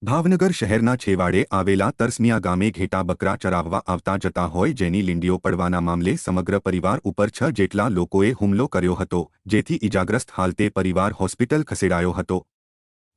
ભાવનગર શહેરના છેવાડે આવેલા તરસમિયા ગામે ઘેટા બકરા ચરાવવા આવતા જતા હોય જેની લીંડીઓ પડવાના મામલે સમગ્ર પરિવાર ઉપર 6 જેટલા લોકોએ હુમલો કર્યો હતો, જેથી ઇજાગ્રસ્ત હાલતે પરિવાર હોસ્પિટલ ખસેડાયો હતો।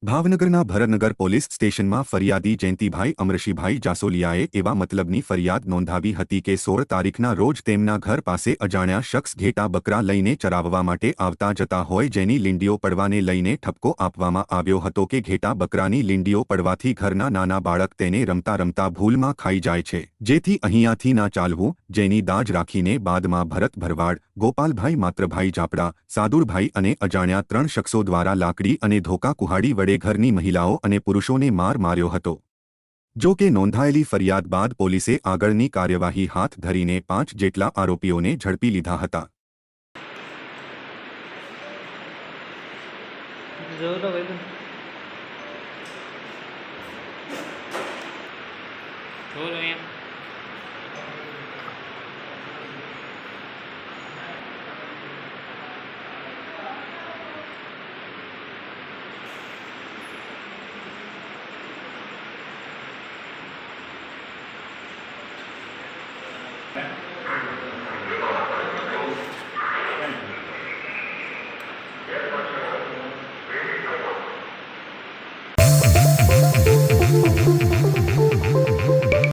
ભાવનગરના ભરતનગર પોલીસ સ્ટેશનમાં ફરિયાદી જયંતિભાઈ અમરશીભાઈ જાસોલિયાએ એવા મતલબની ફરિયાદ નોંધાવી હતી કે 16 તારીખના રોજ તેમના ઘર પાસે અજાણ્યા શખ્સ ઘેટા બકરા લઈને ચરાવવા માટે આવતા જતા હોય જેની લીંડીઓ પડવાને લઈને ઠપકો આપવામાં આવ્યો હતો કે ઘેટા બકરાની લીંડીઓ પડવાથી ઘરના નાના બાળક તેને રમતા રમતા ભૂલમાં ખાઈ જાય છે, જેથી અહીંયાથી ના ચાલવું, જેની દાજ રાખીને બાદમાં ભરત ભરવાડ, ગોપાલભાઈ માત્રભાઈ જાપડા, સાદુરભાઈ અને અજાણ્યા 3 શખ્સો દ્વારા લાકડી અને ધોકા કુહાડી વડે ઘરની મહિલાઓ અને પુરુષોને માર માર્યો હતો। જો કે નોંધાયેલી ફરિયાદ બાદ પોલીસે આગળની કાર્યવાહી હાથ ધરીને 5 જેટલા આરોપીઓને ઝડપી લીધા હતા।